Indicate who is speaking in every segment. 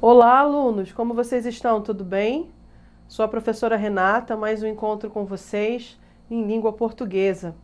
Speaker 1: Olá, alunos! Como vocês estão? Tudo bem? Sou a professora Renata, mais um encontro com vocês em língua portuguesa.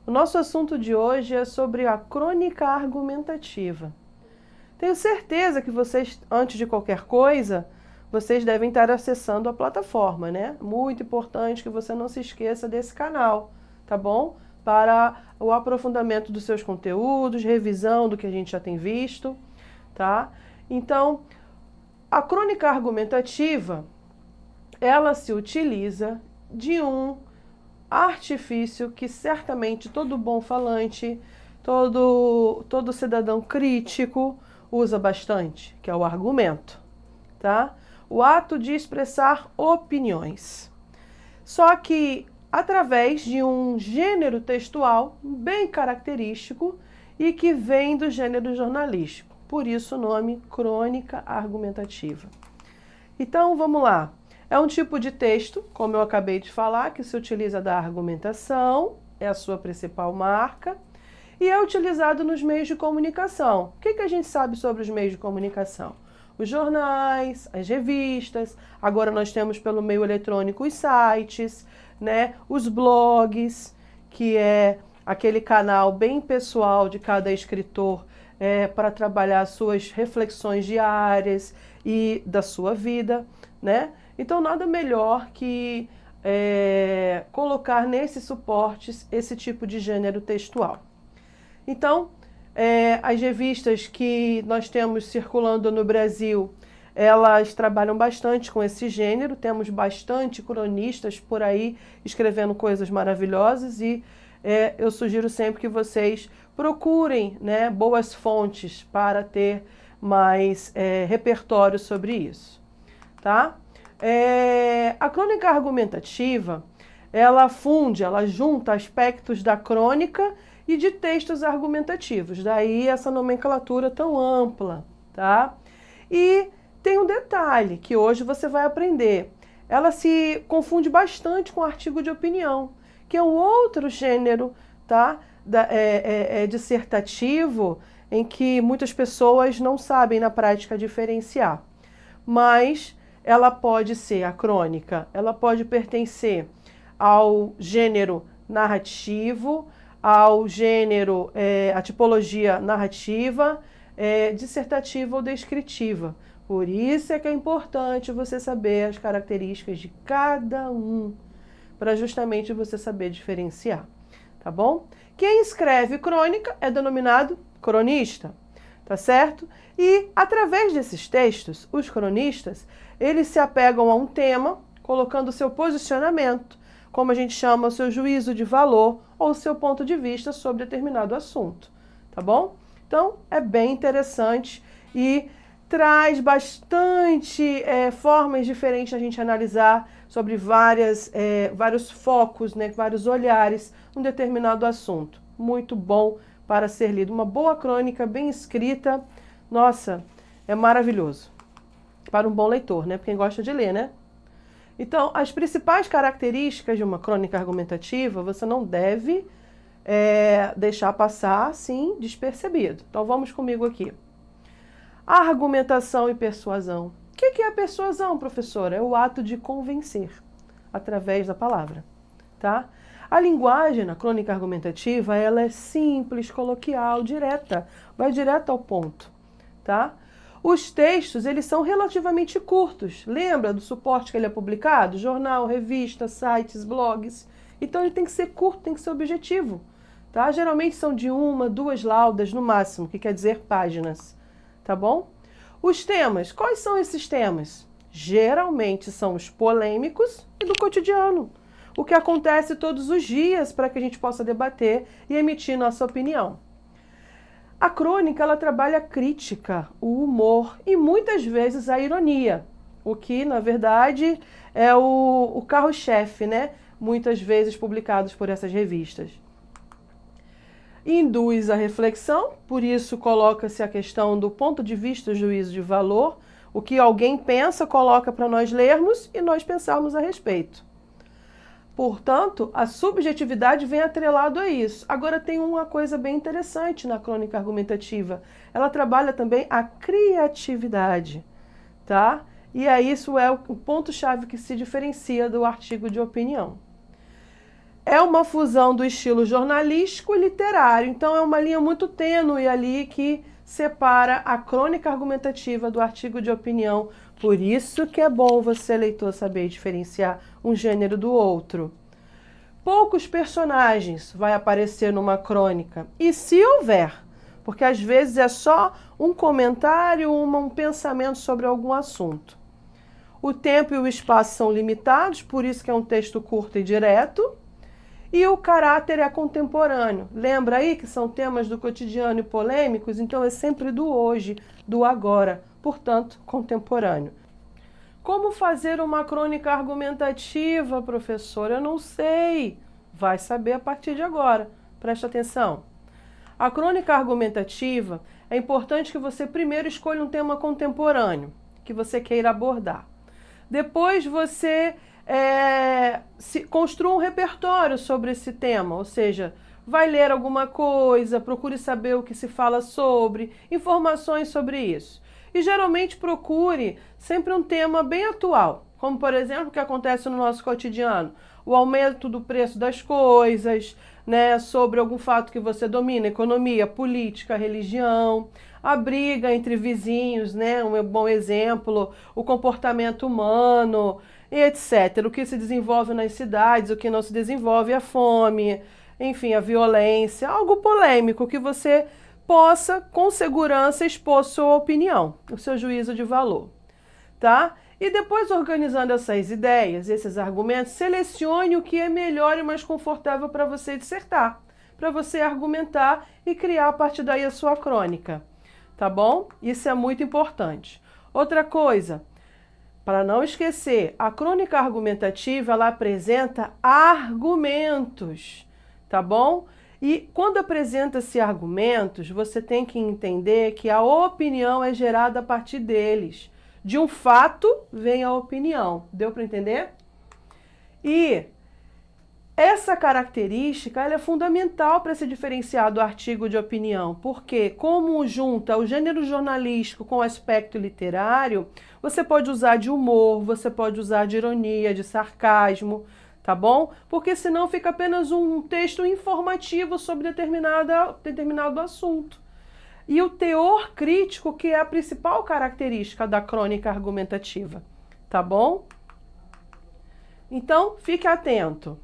Speaker 1: O nosso assunto de hoje é sobre a crônica argumentativa. Tenho certeza que vocês, antes de qualquer coisa, vocês devem estar acessando a plataforma, né? Muito importante que você não se esqueça desse canal, tá bom? Para o aprofundamento dos seus conteúdos, revisão do que a gente já tem visto, tá? Então, a crônica argumentativa, ela se utiliza de um artifício que certamente todo bom falante, todo cidadão crítico usa bastante, que é o argumento, tá? O ato de expressar opiniões. Só que através de um gênero textual bem característico e que vem do gênero jornalístico. Por isso o nome crônica argumentativa. Então, vamos lá. É um tipo de texto, como eu acabei de falar, que se utiliza da argumentação, é a sua principal marca, e é utilizado nos meios de comunicação. O que a gente sabe sobre os meios de comunicação? Os jornais, as revistas, agora nós temos pelo meio eletrônico os sites, né? Os blogs, que é aquele canal bem pessoal de cada escritor, para trabalhar suas reflexões diárias e da sua vida, né? Então, nada melhor que colocar nesses suportes esse tipo de gênero textual. Então, as revistas que nós temos circulando no Brasil, elas trabalham bastante com esse gênero, temos bastante cronistas por aí escrevendo coisas maravilhosas e eu sugiro sempre que vocês procurem, né, boas fontes para ter mais repertório sobre isso, tá? A crônica argumentativa, ela junta aspectos da crônica e de textos argumentativos, daí essa nomenclatura tão ampla, tá? E tem um detalhe que hoje você vai aprender, ela se confunde bastante com artigo de opinião, que é um outro gênero, tá? Dissertativo, em que muitas pessoas não sabem na prática diferenciar. Mas ela pode ser a crônica, ela pode pertencer ao gênero narrativo, ao gênero, a tipologia narrativa, dissertativa ou descritiva. Por isso é que é importante você saber as características de cada um, para justamente você saber diferenciar, tá bom? Quem escreve crônica é denominado cronista, tá certo? E através desses textos, os cronistas, eles se apegam a um tema, colocando o seu posicionamento, como a gente chama, o seu juízo de valor ou o seu ponto de vista sobre determinado assunto, tá bom? Então, é bem interessante e traz bastante formas diferentes de a gente analisar sobre vários focos, né, vários olhares num determinado assunto. Muito bom para ser lido. Uma boa crônica, bem escrita, nossa, é maravilhoso. Para um bom leitor, né? Para quem gosta de ler, né? Então, as principais características de uma crônica argumentativa, você não deve deixar passar assim despercebido. Então, vamos comigo aqui. Argumentação e persuasão. O que é a persuasão, professora? É o ato de convencer através da palavra, tá? A linguagem na crônica argumentativa, ela é simples, coloquial, direta, vai direto ao ponto, tá? Os textos, eles são relativamente curtos. Lembra do suporte que ele é publicado? Jornal, revista, sites, blogs. Então ele tem que ser curto, tem que ser objetivo, tá? Geralmente são de 1, 2 laudas no máximo, que quer dizer páginas, tá bom? Os temas, quais são esses temas? Geralmente são os polêmicos e do cotidiano. O que acontece todos os dias para que a gente possa debater e emitir nossa opinião. A crônica, ela trabalha a crítica, o humor e muitas vezes a ironia, o que, na verdade, é o carro-chefe, né? Muitas vezes publicados por essas revistas. Induz a reflexão, por isso coloca-se a questão do ponto de vista, juízo de valor, o que alguém pensa, coloca para nós lermos e nós pensarmos a respeito. Portanto, a subjetividade vem atrelado a isso. Agora tem uma coisa bem interessante na crônica argumentativa. Ela trabalha também a criatividade, tá? E aí isso é o ponto-chave que se diferencia do artigo de opinião. É uma fusão do estilo jornalístico e literário, então é uma linha muito tênue ali que separa a crônica argumentativa do artigo de opinião. Por isso que é bom você, leitor, saber diferenciar um gênero do outro. Poucos personagens vai aparecer numa crônica, e se houver, porque às vezes é só um comentário, um pensamento sobre algum assunto. O tempo e o espaço são limitados, por isso que é um texto curto e direto. E o caráter é contemporâneo. Lembra aí que são temas do cotidiano e polêmicos? Então é sempre do hoje, do agora, portanto, contemporâneo. Como fazer uma crônica argumentativa, professor? Eu não sei. Vai saber a partir de agora. Preste atenção. A crônica argumentativa é importante que você primeiro escolha um tema contemporâneo que você queira abordar. Depois você construa um repertório sobre esse tema, ou seja, vai ler alguma coisa, procure saber o que se fala sobre, informações sobre isso. E geralmente procure sempre um tema bem atual, como por exemplo o que acontece no nosso cotidiano, o aumento do preço das coisas, né, sobre algum fato que você domina, economia, política, religião, a briga entre vizinhos, né, um bom exemplo, o comportamento humano, etc. O que se desenvolve nas cidades, o que não se desenvolve, a fome, enfim, a violência, algo polêmico que você possa, com segurança, expor sua opinião, o seu juízo de valor, tá? E depois, organizando essas ideias, esses argumentos, selecione o que é melhor e mais confortável para você dissertar, para você argumentar e criar a partir daí a sua crônica, tá bom? Isso é muito importante. Outra coisa, para não esquecer, a crônica argumentativa, ela apresenta argumentos, tá bom? E quando apresenta-se argumentos, você tem que entender que a opinião é gerada a partir deles. De um fato vem a opinião. Deu para entender? E essa característica ela é fundamental para se diferenciar do artigo de opinião, porque como junta o gênero jornalístico com o aspecto literário, você pode usar de humor, você pode usar de ironia, de sarcasmo, tá bom? Porque senão fica apenas um texto informativo sobre determinado assunto. E o teor crítico, que é a principal característica da crônica argumentativa, tá bom? Então, fique atento.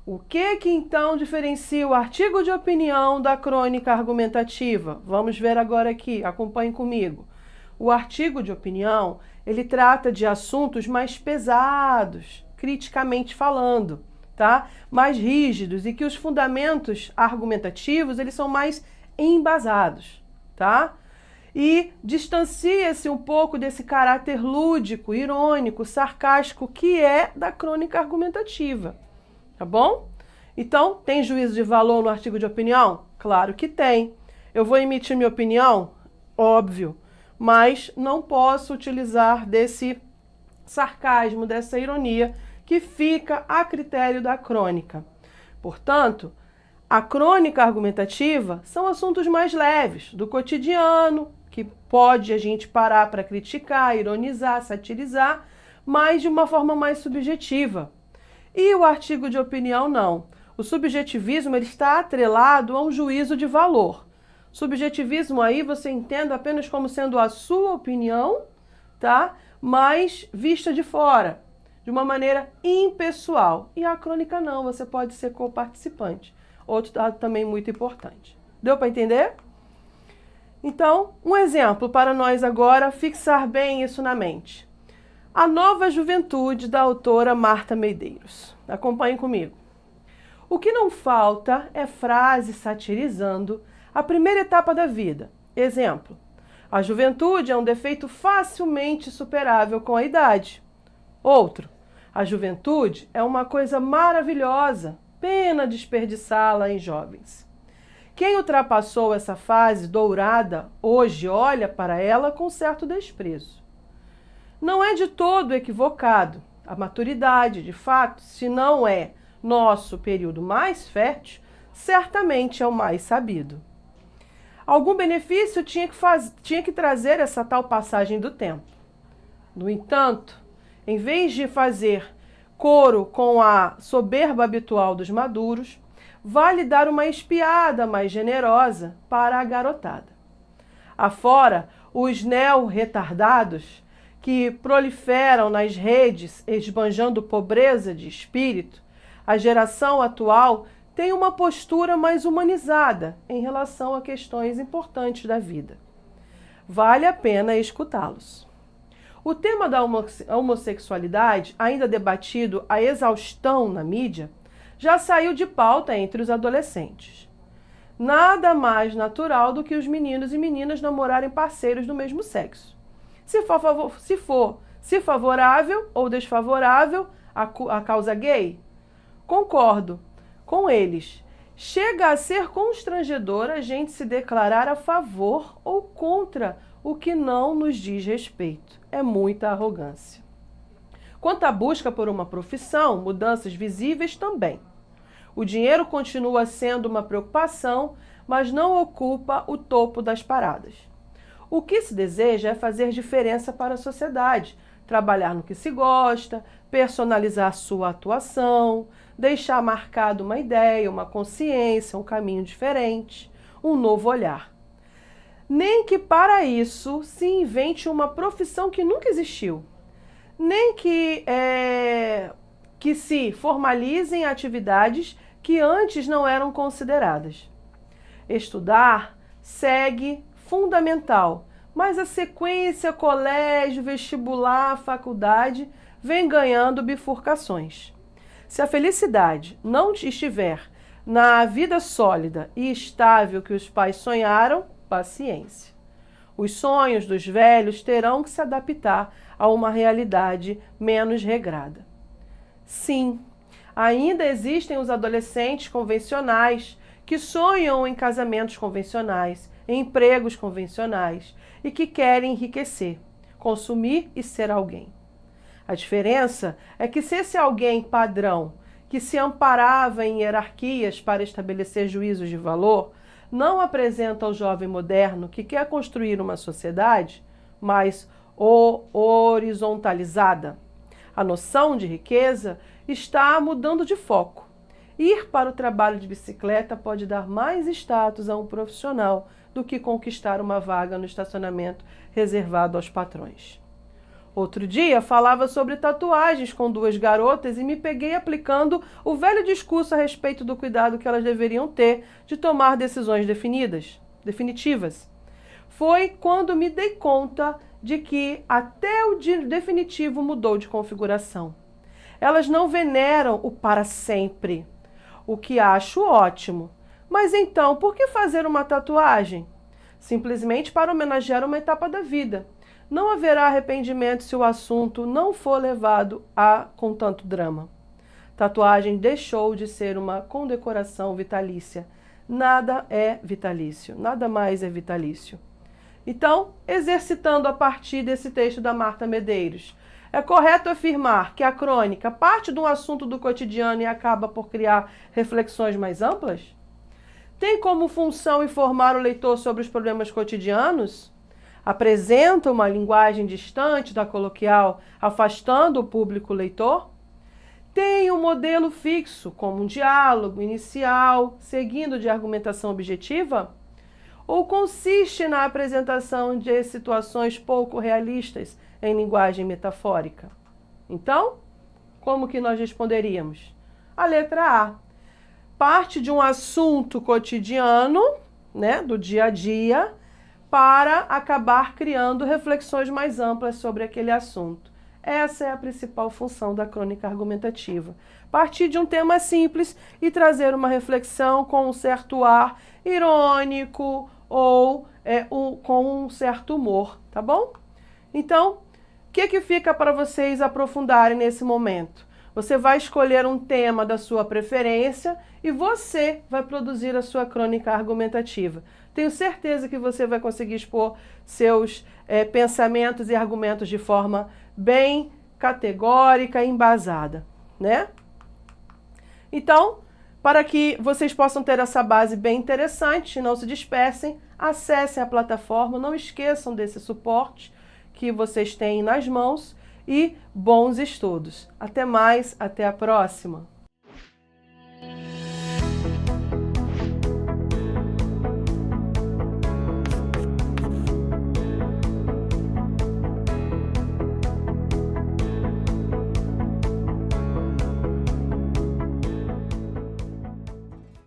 Speaker 1: O que então diferencia o artigo de opinião da crônica argumentativa? Vamos ver agora aqui, acompanhe comigo. O artigo de opinião, ele trata de assuntos mais pesados, criticamente falando, tá? Mais rígidos e que os fundamentos argumentativos, eles são mais embasados, tá? E distancia-se um pouco desse caráter lúdico, irônico, sarcástico que é da crônica argumentativa, tá bom? Então, tem juízo de valor no artigo de opinião? Claro que tem. Eu vou emitir minha opinião? Óbvio, mas não posso utilizar desse sarcasmo, dessa ironia que fica a critério da crônica. Portanto, a crônica argumentativa são assuntos mais leves, do cotidiano, que pode a gente parar para criticar, ironizar, satirizar, mas de uma forma mais subjetiva. E o artigo de opinião não. O subjetivismo ele está atrelado a um juízo de valor. Subjetivismo aí você entende apenas como sendo a sua opinião, tá? Mas vista de fora, de uma maneira impessoal. E a crônica não, você pode ser coparticipante. Outro dado também muito importante. Deu para entender? Então, um exemplo para nós agora fixar bem isso na mente. A Nova Juventude, da autora Marta Medeiros. Acompanhem comigo. O que não falta é frase satirizando a primeira etapa da vida. Exemplo, a juventude é um defeito facilmente superável com a idade. Outro, a juventude é uma coisa maravilhosa, pena desperdiçá-la em jovens. Quem ultrapassou essa fase dourada hoje olha para ela com certo desprezo. Não é de todo equivocado. A maturidade, de fato, se não é nosso período mais fértil, certamente é o mais sabido. Algum benefício tinha que trazer essa tal passagem do tempo. No entanto, em vez de fazer coro com a soberba habitual dos maduros, vale dar uma espiada mais generosa para a garotada. Afora, os neo-retardados que proliferam nas redes, esbanjando pobreza de espírito, a geração atual tem uma postura mais humanizada em relação a questões importantes da vida. Vale a pena escutá-los. O tema da homossexualidade, ainda debatido a exaustão na mídia, já saiu de pauta entre os adolescentes. Nada mais natural do que os meninos e meninas namorarem parceiros do mesmo sexo. Se for favorável ou desfavorável à causa gay, concordo com eles. Chega a ser constrangedor a gente se declarar a favor ou contra o que não nos diz respeito. É muita arrogância. Quanto à busca por uma profissão, mudanças visíveis também. O dinheiro continua sendo uma preocupação, mas não ocupa o topo das paradas. O que se deseja é fazer diferença para a sociedade, trabalhar no que se gosta, personalizar sua atuação, deixar marcado uma ideia, uma consciência, um caminho diferente, um novo olhar. Nem que para isso se invente uma profissão que nunca existiu, nem que se formalizem atividades que antes não eram consideradas. Estudar segue fundamental, mas a sequência colégio, vestibular, faculdade vem ganhando bifurcações. Se a felicidade não estiver na vida sólida e estável que os pais sonharam, paciência. Os sonhos dos velhos terão que se adaptar a uma realidade menos regrada. Sim, ainda existem os adolescentes convencionais que sonham em casamentos convencionais, em empregos convencionais e que querem enriquecer, consumir e ser alguém. A diferença é que se esse alguém padrão, que se amparava em hierarquias para estabelecer juízos de valor, não apresenta ao jovem moderno que quer construir uma sociedade mais horizontalizada. A noção de riqueza está mudando de foco. Ir para o trabalho de bicicleta pode dar mais status a um profissional do que conquistar uma vaga no estacionamento reservado aos patrões. Outro dia falava sobre tatuagens com duas garotas e me peguei aplicando o velho discurso a respeito do cuidado que elas deveriam ter de tomar decisões definitivas. Foi quando me dei conta de que até o definitivo mudou de configuração. Elas não veneram o para sempre, o que acho ótimo. Mas então, por que fazer uma tatuagem? Simplesmente para homenagear uma etapa da vida. Não haverá arrependimento se o assunto não for levado com tanto drama. Tatuagem deixou de ser uma condecoração vitalícia. Nada é vitalício, nada mais é vitalício. Então, exercitando a partir desse texto da Marta Medeiros, é correto afirmar que a crônica parte de um assunto do cotidiano e acaba por criar reflexões mais amplas? Tem como função informar o leitor sobre os problemas cotidianos? Apresenta uma linguagem distante da coloquial, afastando o público leitor? Tem um modelo fixo, como um diálogo inicial, seguindo de argumentação objetiva? Ou consiste na apresentação de situações pouco realistas em linguagem metafórica? Então, como que nós responderíamos? A letra A. Parte de um assunto cotidiano, né, do dia a dia, para acabar criando reflexões mais amplas sobre aquele assunto. Essa é a principal função da crônica argumentativa. Partir de um tema simples e trazer uma reflexão com um certo ar irônico ou com um certo humor, tá bom? Então, o que fica para vocês aprofundarem nesse momento? Você vai escolher um tema da sua preferência e você vai produzir a sua crônica argumentativa. Tenho certeza que você vai conseguir expor seus pensamentos e argumentos de forma bem categórica e embasada, né? Então, para que vocês possam ter essa base bem interessante, não se dispersem, acessem a plataforma, não esqueçam desse suporte, que vocês têm nas mãos e bons estudos. Até mais, até a próxima!